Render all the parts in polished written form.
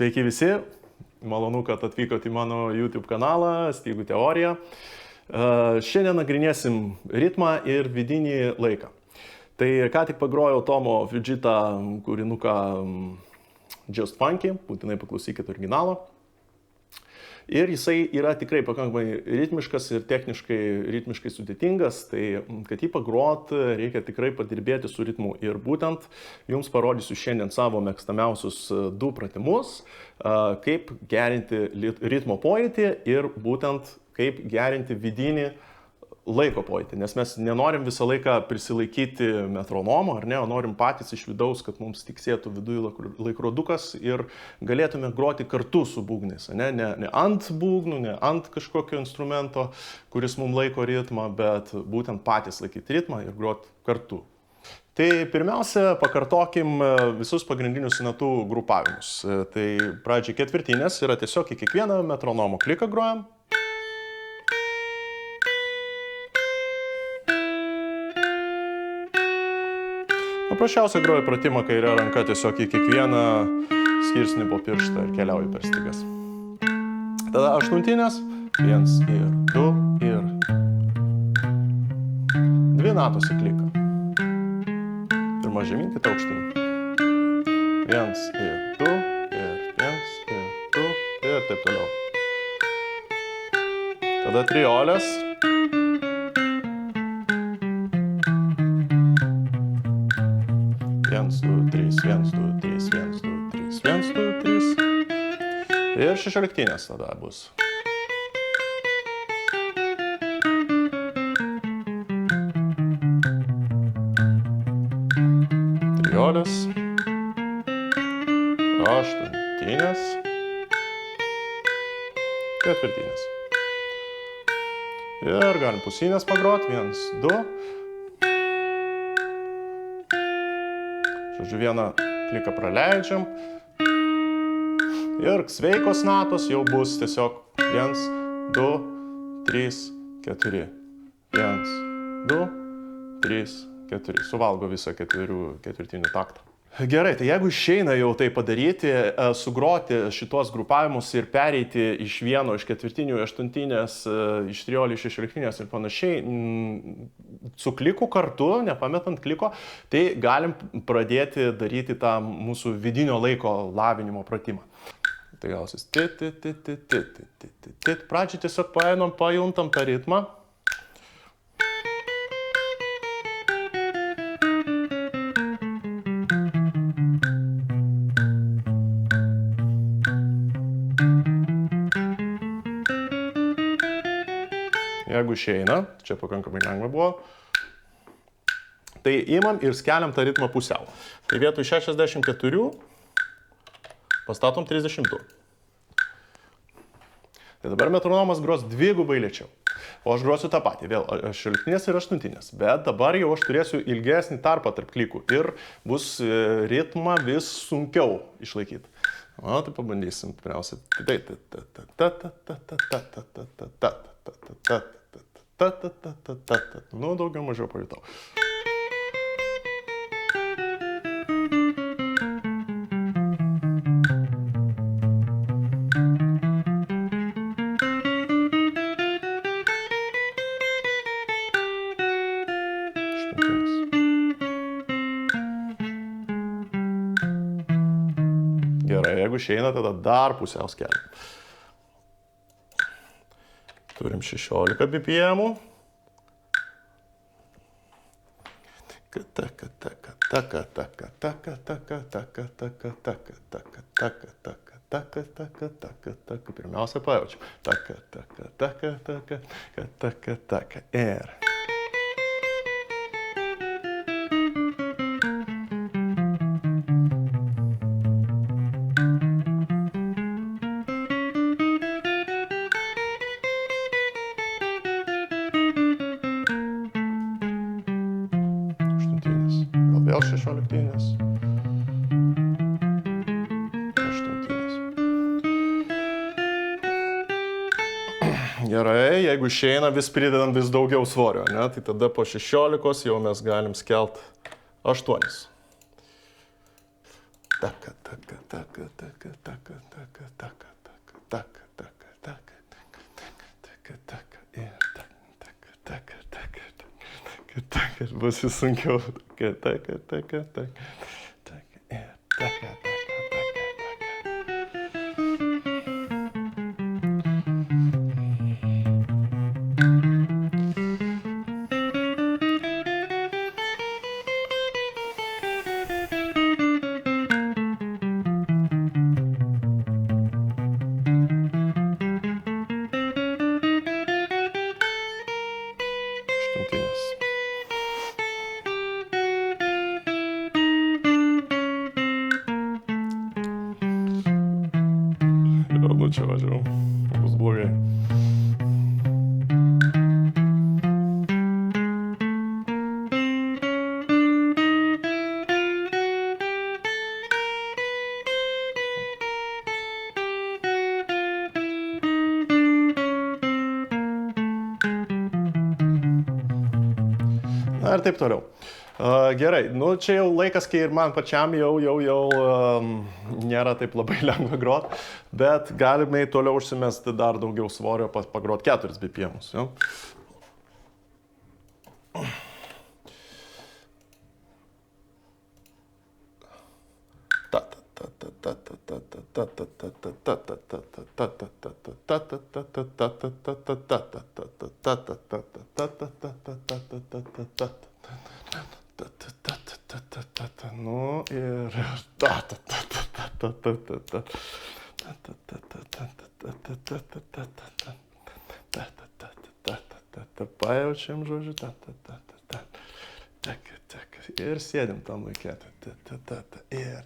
Sveiki visi, malonu, kad atvykote į mano YouTube kanalą Stygų teorija. Šiandien nagrinėsim ritmą ir vidinį laiką. Tai ką tik pagrojau Tomo Fujita kūrinuką Just Funky, būtinai paklausykite originalo. Ir jisai yra tikrai pakankamai ritmiškas ir ritmiškai sudėtingas, tai kad jį pagrot reikia tikrai padirbėti su ritmu. Ir būtent jums parodysiu šiandien savo mėgstamiausius du pratimus, kaip gerinti ritmo pojūtį ir būtent kaip gerinti vidinį laiko pojūtį. Nes mes nenorim visą laiką prisilaikyti metronomo, ar ne, o norim patys iš vidaus, kad mums tiksėtų viduje laikrodukas ir galėtume groti kartu su būgnais. Ne ant būgnų, ne ant kažkokio instrumento, kuris mums laiko ritmą, bet būtent patys laikyti ritmą ir groti kartu. Tai pirmiausia, pakartokim visus pagrindinius natų grupavimus. Tai pradžiai ketvirtinės yra tiesiog į kiekvieną metronomo kliką grojam. Paprasčiausia groju pratimą kairę ranką tiesiog į kiekvieną skirsnį po pirštą ir keliauju per stygas. Tada aštuntinės. 1 ir 2 ir 2 natos į kliką. Pirma žemyn, kita aukštyn. 1 ir 2 ir 1 ir 2 ir taip toliau. Tada triolės. 1, 2, 3, 1, 2, 3, 1, 2, 3, 1, 2, 3. Ir šešioliktinės tada bus. Triolės. Aštuntinės. Ketvirtinės. Ir galim pusinės pagrot. 1, 2. Žodžiu, vieną kliką praleidžiam. Ir sveikos natos jau bus tiesiog 1, 2, 3, 4. 1, 2, 3, 4. Suvalgo visą ketvirtinių taktą. Gerai, tai jeigu išeina jau tai padaryti, sugroti šitos grupavimus ir pereiti iš vieno, iš ketvirtinių, aštuntinės, iš triolių, iš šešioliktinės ir panašiai, su kliku kartu, nepametant kliko, tai galim pradėti daryti tą mūsų vidinio laiko lavinimo pratimą. Tai gausis Pradžiai tiesiog paėnom, pajuntam tą ritmą. Jeigu išeina, čia pakankamai lengva buvo, tai imam ir skeliam tą ritmą pusiau. Tai vietoj 64 pastatom 32. Tai dabar metronomas gros dvigubai lėčiau. O aš grosiu tą patį, vėl šešioliktinės ir aštuntinės. Bet dabar jau aš turėsiu ilgesnį tarpą tarp klikų ir bus ritmą vis sunkiau išlaikyti. O, tai pabandysim pirmiausia. Nu, daugiau mažiau pajutau. Gerai, jeigu išeina, tada dar pusiaus keliam. Turim 16 BPM. Pirmiausia pajaučiu. Ir. Vėl šešioliktinės. Aštuntinės. Gerai, jeigu išeina, vis pridedam vis daugiau svorio, ne? Tai tada po 16 jau mes galim skelt 8. taka, taka, taka, taka, taka, taka, taka, taka, taka, taka, taka, taka, ir taka, taka, taka, taka, taka, bus vis sunkiau, taka, taka, taka, taka, taka, ir taka, taka, taka, taka. Aštuntinės. Jo, nu čia važiavau. Bus blogai. Na ir taip toliau. Gerai, nu čia jau laikas, kai ir man pačiam jau nėra taip labai lengva grot, bet galime toliau užsimesti dar daugiau svorio, pagrot 4 BPM. Ja? Nu ir pajaučiam, žodžiu, ir sėdim tam laikė. Ir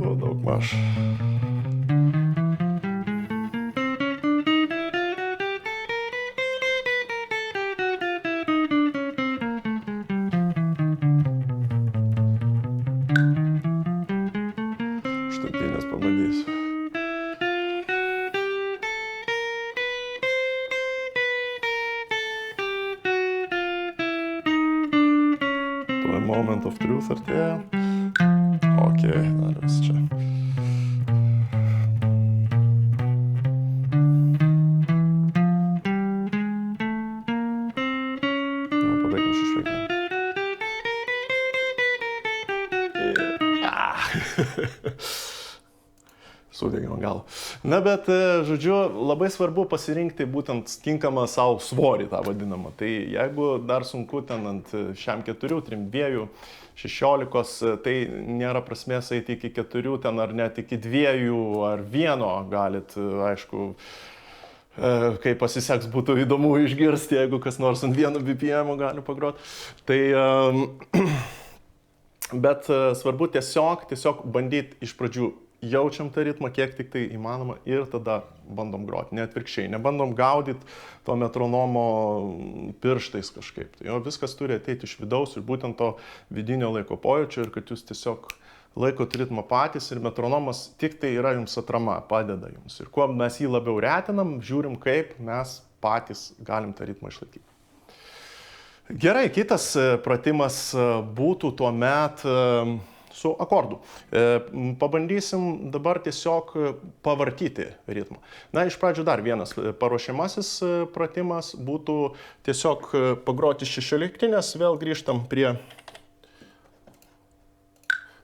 nu, daug maž. Aštuntinės pabandysiu. Tuo moment of truth artėja. Ok, dar vis čia. Nu, pabaigim šešliką. Sudėgiau galą. Na, bet, žodžiu, labai svarbu pasirinkti būtent tinkamą savo svorį, tą vadinamą. Tai jeigu dar sunku ten ant šiam 4, 3, 2, 16, tai nėra prasmės eiti iki 4 ten ar net iki 2 ar 1 galit, aišku, kai pasiseks būtų įdomu išgirsti, jeigu kas nors ant 1 BPM gali pagroti. Tai, bet svarbu tiesiog bandyti iš pradžių jaučiam tą ritmą, kiek tik tai įmanoma ir tada bandom groti, ne atvirkščiai, nebandom gaudyti to metronomo pirštais kažkaip. Tai jo, viskas turi ateiti iš vidaus ir būtent to vidinio laiko pojūčio ir kad jūs tiesiog laikot ritmą patys ir metronomas tik tai yra jums atrama, padeda jums. Ir kuo mes jį labiau retinam, žiūrim, kaip mes patys galim tą ritmą išlaikyti. Gerai, kitas pratimas būtų tuomet su akordu. Pabandysim dabar tiesiog pavartyti ritmą. Na, iš pradžių dar vienas paruošiamasis pratimas būtų tiesiog pagroti 16, vėl grįžtam prie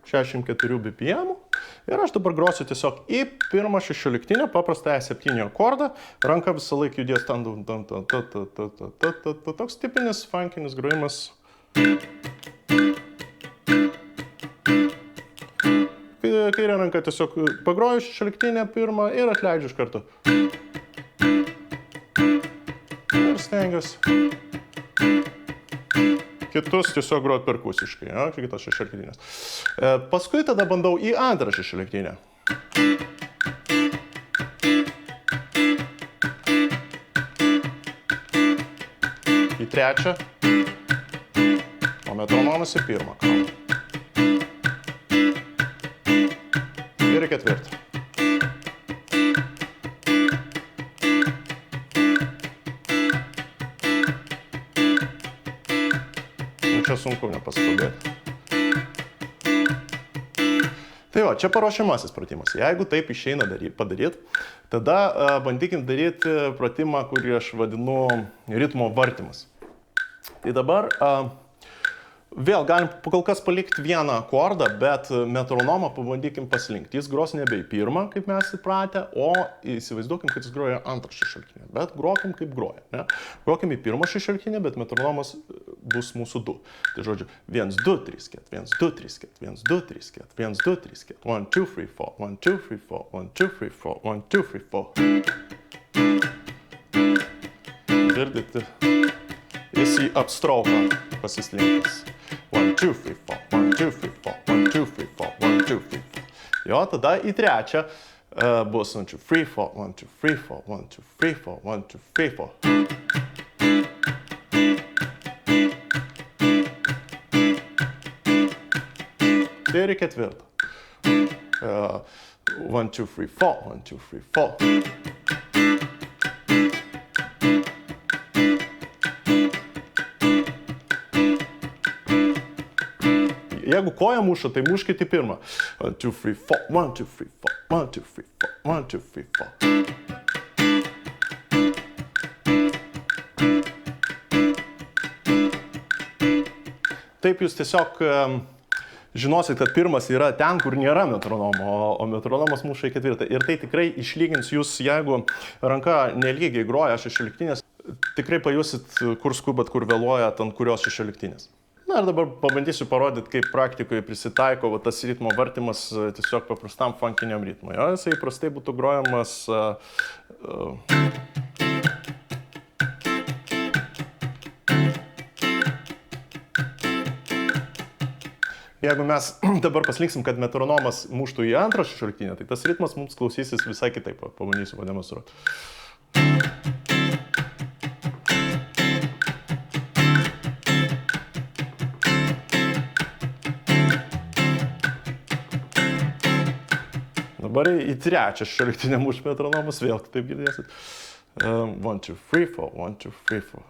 64 BPM. Ir aš dabar grosiu tiesiog į pirmą 16, paprastąją 7 akordą. Ranka visą laiką judės ten, toks tipinis funkinis grojimas. Kairė ranka tiesiog pagroju 16 pirmą ir atleidžiu iš karto. Ir stengiuosi kitus tiesiog groti perkusiškai, ja, kitas 16. Paskui tada bandau į antrą 16. Į trečią, o metronomas į pirmą kalbą. ketvirto. Čia sunku nepaskubėti. Tai va, čia paruošiamasis pratimas. Jeigu taip išeina padaryti, tada bandykim daryti pratimą, kurį aš vadinu ritmo vartymas. Tai dabar vėl galim kol kas palikti vieną akordą, bet metronomą pabandykim paslinkti. Jis gros nebe į pirmą, kaip mes įpratę, o įsivaizduokim, kad jis groja antrą šešioliktinę. Bet grokim kaip groja. Ne? Grokim į pirmą šešioliktinę, bet metronomas bus mūsų 2. Tai žodžiu, 1, 2, 3, 4, 1, 2, 3, 4, 1, 2, 3, 4, 1, 2, 3, 4, 1, 2, 3, 4, 1, 2, 3, 4, 1, 2, 3, 4, 1, 2, 3, 4. Girdite? Jis į upstrauką pasislinkęs. 1, 2, 3, 4, 1, 2, 3, 4, 1, 2, 3, 4, 1, 2, 3, 4. Jo, tada į trečią bus 1, 2, 3, 4, 1, 2, 3, 4, 1, 2, 3, 4, 1, 2, 3, 4. Tai ir į ketvirtą. 1, 2, 3, 4, 1, 2, 3, 4. Jeigu koja muša, tai muškite į pirmą. 1, 2, 3, 4, 1, 2, 3, 4, 1, 2, 3, 4, 1, 2, 3, 4. Taip jūs tiesiog žinosit, kad pirmas yra ten, kur nėra metronomo, o metronomas muša į ketvirtą. Ir tai tikrai išlygins jūs, jeigu ranka nelygiai groja šešioliktinės, tikrai pajusit, kur skubat, kur vėluojat, ant kurios šešioliktinės. Na ir dabar pabandysiu parodyti, kaip praktikoje prisitaiko tas ritmo vartymas tiesiog paprastam funkiniam ritmui. Jisai prastai būtų grojamas Jeigu mes dabar paslinksim, kad metronomas muštų į antrą šešioliktinę, tai tas ritmas mums klausysis visai kitaip. Pabandysiu pademonstruoti. Dabar į trečią šešioliktinę muš metronomas, vėl taip girdėsit. 1, 2, 3, 4, 1, 2, 3, 4.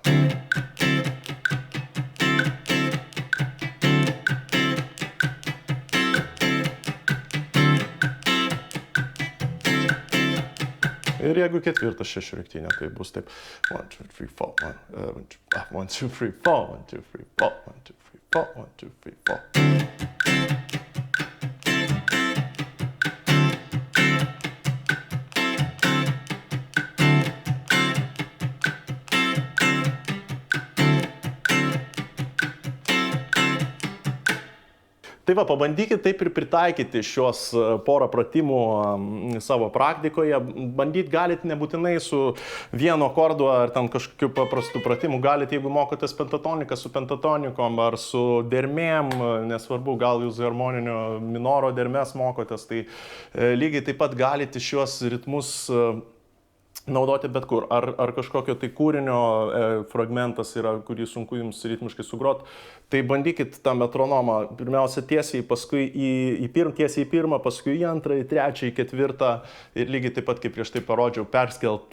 Ir jeigu ketvirtą šešioliktinę, tai bus taip. 1, 2, 3, 4, 1, 2, 3, 4, 1, 2, 3, 4, 1, 2, 3, 4, 1, 2, 3, 4. Tai va, pabandykit taip ir pritaikyti šios porą pratimų savo praktikoje. Bandyt galit nebūtinai su vienu akordu ar ten kažkokiu paprastu pratimu. Galit, jeigu mokotės pentatoniką, su pentatonikom ar su dermėm, nesvarbu, gal jūs harmoninio minoro dermės mokotės, tai lygiai taip pat galite šios ritmus naudoti bet kur. Ar kažkokio tai kūrinio fragmentas yra, kurį sunku jums ritmiškai sugrot, tai bandykit tą metronomą pirmiausia tiesiai, paskui tiesiai į pirmą, paskui į antrą, į trečią, į ketvirtą ir lygiai taip pat, kaip prieš tai parodžiau, perskelt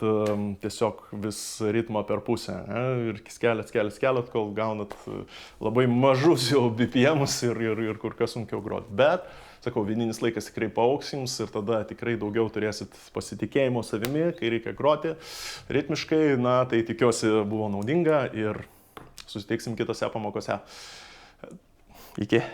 tiesiog vis ritmą per pusę. Ir skelet, kol gaunat labai mažus jau BPM-us ir kur kas sunkiau grot. Bet sakau, vidinis laikas tikrai paaugs jums ir tada tikrai daugiau turėsit pasitikėjimo savimi, kai reikia groti ritmiškai. Na, tai tikiuosi buvo naudinga ir susitiksim kitose pamokose. Iki.